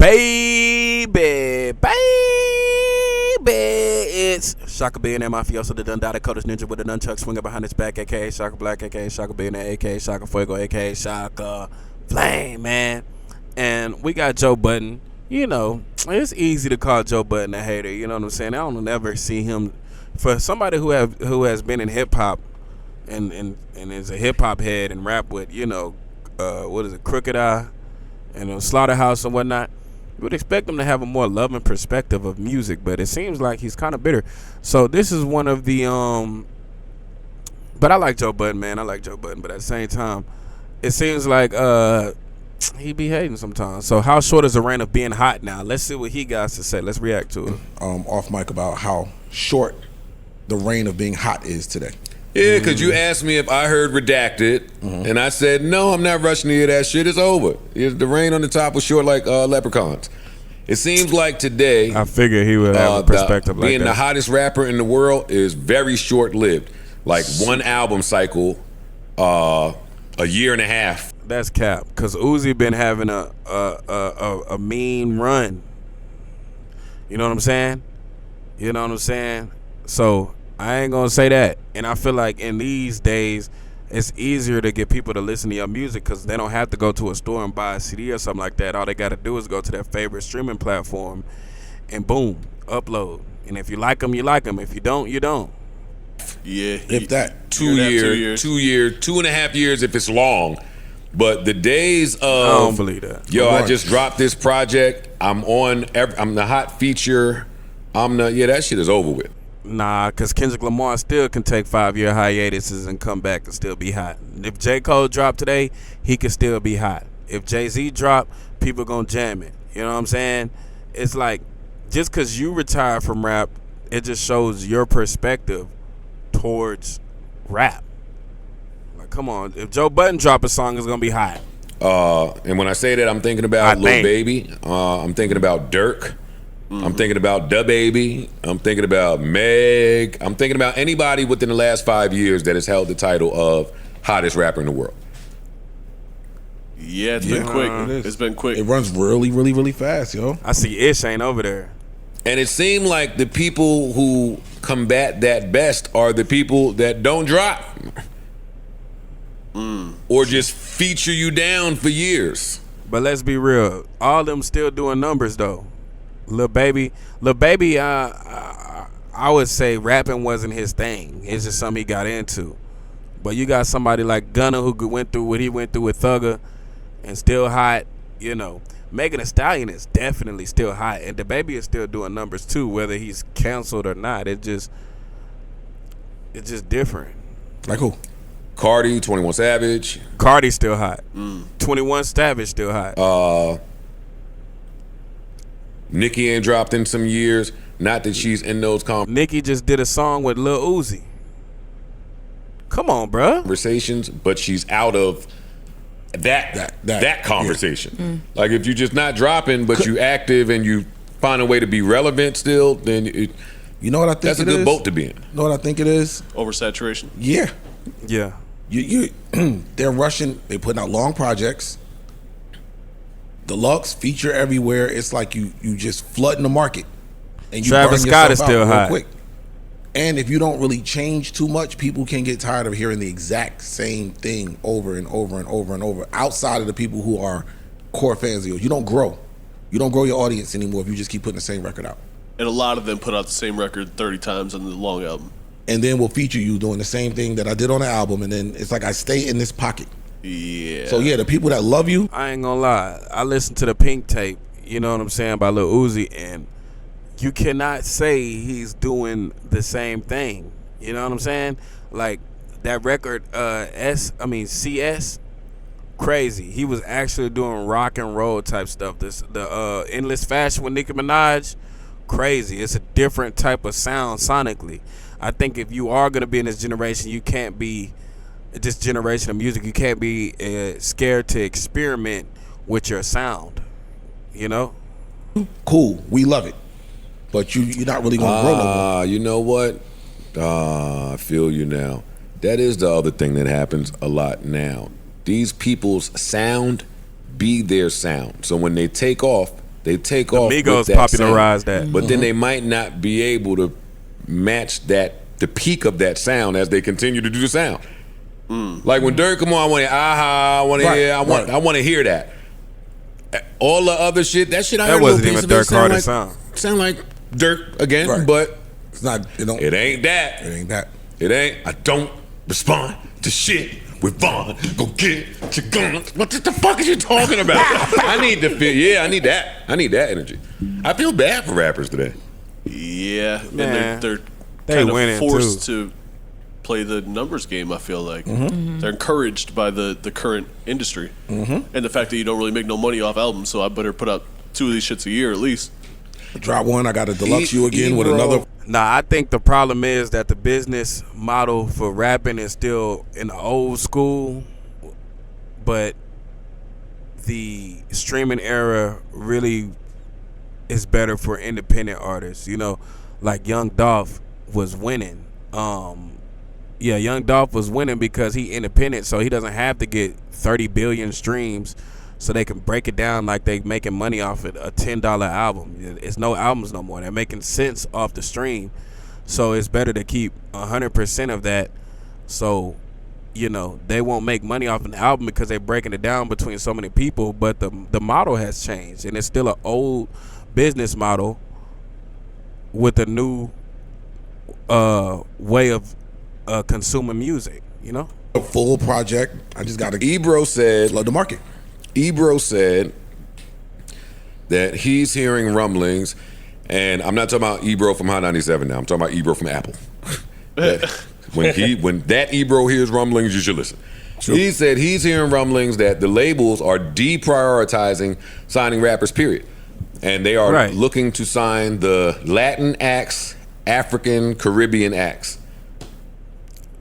baby. It's Shaka Billionaire Mafioso, the Dundada Coders Ninja with a nunchuck swinger behind his back, aka Shaka Black, aka Shaka Billionaire, aka Shaka Fuego, aka Shaka Flame, man. And we got Joe Budden. You know, it's easy to call Joe Budden a hater. You know what I'm saying? I don't ever see him. For somebody who has been in hip hop and is a hip hop head and rap with, you know, Crooked Eye and Slaughterhouse and whatnot, you would expect him to have a more loving perspective of music, but it seems like he's kind of bitter. So this is one of the but I like Joe Budden, man. I like Joe Budden, but at the same time, it seems like he be hating sometimes. So how short is the reign of being hot now? Let's see what he got to say. Let's react to it. Off mic about how short the reign of being hot is today. Yeah, because you asked me if I heard Redacted, and I said, no, I'm not rushing to hear that shit. It's over. The reign on the top was short like leprechauns. It seems like today, I figured he would have a perspective like that. Being the hottest rapper in the world is very short-lived. Like one album cycle, a year and a half. That's cap, because Uzi been having a mean run. You know what I'm saying? You know what I'm saying? So I ain't gonna say that. And I feel like in these days, it's easier to get people to listen to your music because they don't have to go to a store and buy a CD or something like that. All they got to do is go to their favorite streaming platform and boom, upload. And if you like them, you like them. If you don't, you don't. Yeah. If that. 2 years. 2 years, 2.5 years if it's long. But the days of, I don't believe that. Yo, I just dropped this project. I'm the hot feature. That shit is over with. Nah, because Kendrick Lamar still can take 5-year hiatuses and come back and still be hot. If J. Cole dropped today, he could still be hot. If Jay-Z dropped, people gonna jam it. You know what I'm saying? It's like, just because you retire from rap, it just shows your perspective towards rap. Like, come on. If Joe Budden drop a song, it's gonna be hot. And when I say that, I'm thinking about Lil Baby. I'm thinking about Dirk. I'm thinking about DaBaby. I'm thinking about Meg. I'm thinking about anybody within the last 5 years that has held the title of hottest rapper in the world. Yeah, it's been quick. It's been quick. It runs really, really, really fast, yo. I see Ish ain't over there. And it seemed like the people who combat that best are the people that don't drop. Or just feature you down for years. But let's be real. All them still doing numbers, though. Lil Baby, I would say rapping wasn't his thing. It's just something he got into. But you got somebody like Gunna who went through what he went through with Thugger and still hot, you know. Megan Thee Stallion is definitely still hot, and DaBaby is still doing numbers too, whether he's canceled or not. It's just different. Like who? Cardi, 21 Savage. Cardi's still hot. 21 Savage still hot. Nicki ain't dropped in some years. Not that she's in those Nicki just did a song with Lil Uzi. Come on, bruh. Conversations, but she's out of that conversation. Yeah. Like if you're just not dropping, but you active and you find a way to be relevant still, then you know what I think that's a good boat to be in. You know what I think it is? Oversaturation. Yeah. Yeah. You they're rushing. They're putting out long projects. Deluxe feature everywhere. It's like you just flooding the market, and you Travis Scott is still hot. Quick. And if you don't really change too much, people can get tired of hearing the exact same thing over and over and over and over. Outside of the people who are core fans of yours, you don't grow. You don't grow your audience anymore if you just keep putting the same record out. And a lot of them put out the same record 30 times on the long album. And then we'll feature you doing the same thing that I did on the album, and then it's like I stay in this pocket. Yeah. So yeah, the people that love you. I ain't gonna lie. I listened to the Pink tape, you know what I'm saying, by Lil Uzi, and you cannot say he's doing the same thing. You know what I'm saying? Like that record, CS, crazy. He was actually doing rock and roll type stuff. The Endless Fashion with Nicki Minaj, crazy. It's a different type of sound sonically. I think if you are gonna be in this generation, you can't be this generation of music. You can't be scared to experiment with your sound. You know? Cool, we love it, but you're not really gonna grow no more. You know what? I feel you now. That is the other thing that happens a lot now. These people's sound be their sound. So when they take off, they take off. Migos with that popularized sound, that. but then they might not be able to match the peak of that sound as they continue to do the sound. Like when Dirk come on, I want to aha, I want to hear, I want to hear that. All the other shit, that shit I heard. That wasn't even Dirk hardest sound. Sound like Dirk again, but it's not. It ain't that. It ain't that. It ain't. I don't respond to shit with Vaughn. Go get your gun. What the fuck is you talking about? I need to feel. Yeah, I need that. I need that energy. I feel bad for rappers today. Yeah, Man, and they're they kind of forced to play the numbers game. I feel like they're encouraged by the current industry and the fact that you don't really make no money off albums. So I better put out 2 of these shits a year at least. Drop one. I got a deluxe you again with another. Nah, I think the problem is that the business model for rapping is still in the old school, but the streaming era really is better for independent artists. You know, like Young Dolph was winning. Young Dolph was winning because he independent, so he doesn't have to get 30 billion streams. So they can break it down like they making money off it, a $10 album. It's no albums no more. They're making cents off the stream. So it's better to keep 100% of that. So, you know, they won't make money off an album because they're breaking it down between so many people. But the model has changed, and it's still an old business model with a new way of consuming music, you know? A full project. I just got to Ebro said, flood the market. Ebro said that he's hearing rumblings, and I'm not talking about Ebro from Hot 97 now. I'm talking about Ebro from Apple. When that Ebro hears rumblings, you should listen. Sure. He said he's hearing rumblings that the labels are deprioritizing signing rappers, period. And they are looking to sign the Latin acts, African, Caribbean acts.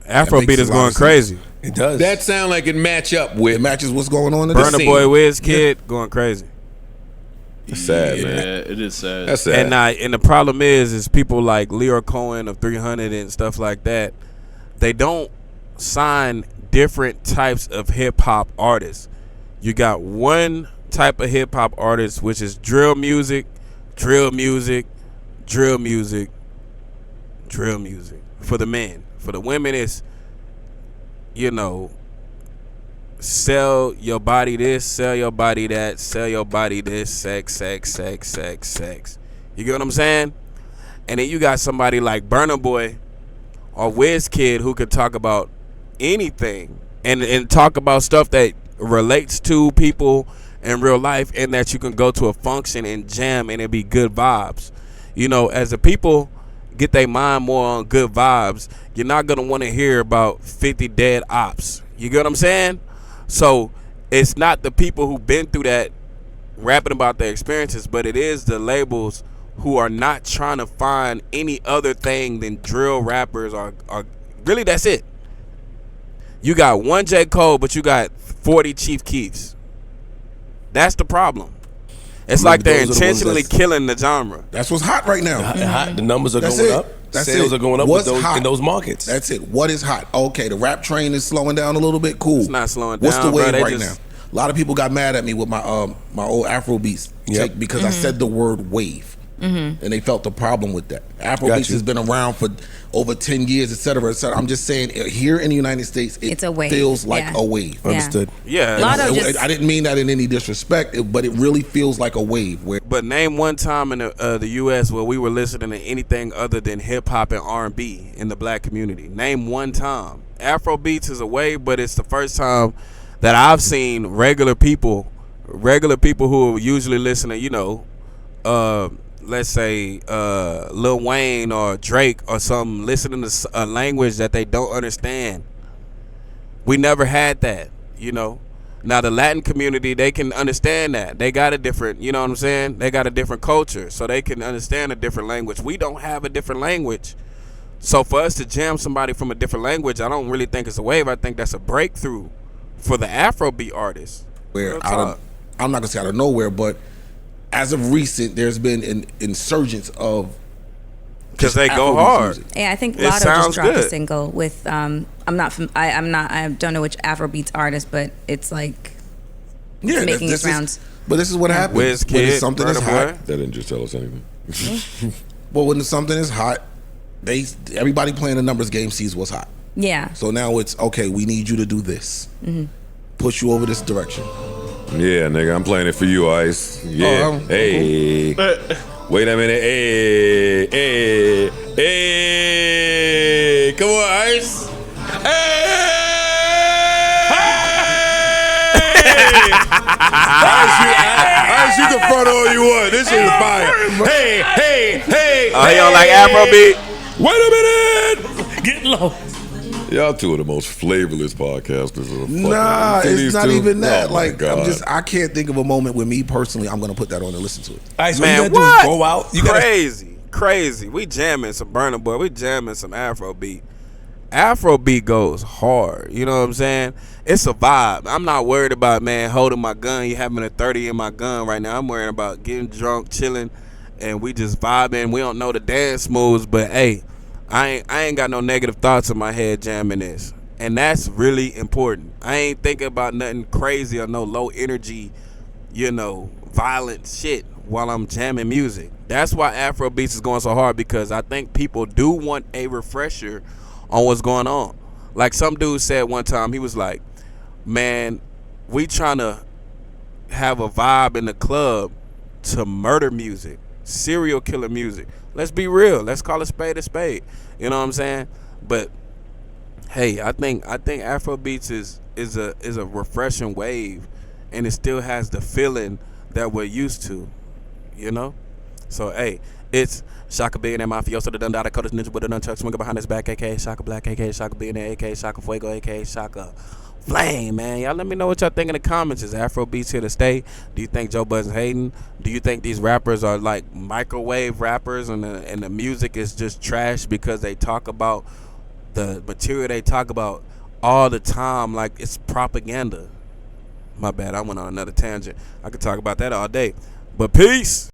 Afrobeat is going crazy. It does. That sound like it match up with. It matches what's going on in Burna the scene. Boy Wiz Kid going crazy. That's sad, Yeah, man. it is sad. That's sad. And the problem is people like Leo Cohen of 300 and stuff like that. They don't sign different types of hip hop artists. You got one type of hip hop artist, which is drill music, drill music, drill music, drill music for the men. For the women, it's, you know, sell your body this, sell your body that, sell your body this, sex, sex, sex, sex, sex. You get what I'm saying? And then you got somebody like Burna Boy or Wiz Kid who could talk about anything and talk about stuff that relates to people in real life, and that you can go to a function and jam and it be good vibes. You know, as the people get their mind more on good vibes, you're not going to want to hear about 50 dead ops. You get what I'm saying? So it's not the people who've been through that rapping about their experiences, but it is the labels who are not trying to find any other thing than drill rappers are really, that's it. You got one J. Cole, but you got 40 Chief Keefs. That's the problem. It's like they're intentionally killing the genre. That's what's hot right now. Hot. The numbers are going up. Sales are going up in those markets. That's it. What is hot? Okay, the rap train is slowing down a little bit. Cool. It's not slowing What's down. What's the wave bro? right now? A lot of people got mad at me with my my old Afrobeats take because I said the word wave. And they felt the problem with that. Afrobeats has been around for over 10 years, et cetera, et cetera. I'm just saying, here in the United States, it's a wave. Feels like a wave. Understood. Yeah. I didn't mean that in any disrespect, but it really feels like a wave. But name one time in the U.S. where we were listening to anything other than hip-hop and R&B in the black community. Name one time. Afrobeats is a wave, but it's the first time that I've seen regular people who usually listen to, you know, let's say Lil Wayne or Drake or something, listening to a language that they don't understand. We never had that, you know. Now the Latin community, they can understand that. They got a different, you know what I'm saying? They got a different culture, so they can understand a different language. We don't have a different language. So for us to jam somebody from a different language, I don't really think it's a wave. I think that's a breakthrough for the Afrobeat artists. I'm not going to say out of nowhere, but as of recent, there's been an insurgence of, because they go hard. Music. Yeah, I think Lotto just dropped a single with I don't know which Afrobeats artist, but it's like making its rounds. But this is what happens. When something is hot. That didn't just tell us anything. Well, when something is hot, everybody playing the numbers game sees what's hot. Yeah. So now it's, okay, we need you to do this. Push you over this direction. Yeah, nigga, I'm playing it for you, Ice. Yeah. Hey. Wait a minute. Hey. Come on, Ice. Hey. Ice, you can front all you want. This shit is fire. Hey. Oh, he don't like Afrobeat? Wait a minute. Get low. Y'all two of the most flavorless podcasters. Nah, it's not even that. Oh like, I can't think of a moment where me personally, I'm gonna put that on and listen to it. All right, so Man, you gotta do is go out. Crazy. We jamming some Burna Boy. We jamming some Afrobeat. Afrobeat goes hard. You know what I'm saying? It's a vibe. I'm not worried about, man, holding my gun. You having a 30 in my gun right now. I'm worried about getting drunk, chilling, and we just vibing. We don't know the dance moves, but hey, I ain't got no negative thoughts in my head jamming this. And that's really important. I ain't thinking about nothing crazy or no low energy, violent shit while I'm jamming music. That's why Afrobeats is going so hard, because I think people do want a refresher on what's going on. Like some dude said one time, he was like, man, we trying to have a vibe in the club to murder music, serial killer music. Let's be real. Let's call a spade a spade. You know what I'm saying? But hey, I think Afrobeats is a refreshing wave, and it still has the feeling that we're used to. So hey, it's Shaka Billionaire Mafioso, the Dundada Coders Ninja with a nunchuck swinger behind his back, aka Shaka Black, aka Shaka Billionaire, aka Shaka Fuego, aka Shaka Flame, man. Y'all let me know what y'all think in the comments. Is Afrobeats here to stay? Do you think Joe Budden's hating? Do you think these rappers are like microwave rappers and the music is just trash because they talk about the material they talk about all the time like it's propaganda? My bad, I went on another tangent. I could talk about that all day. But peace.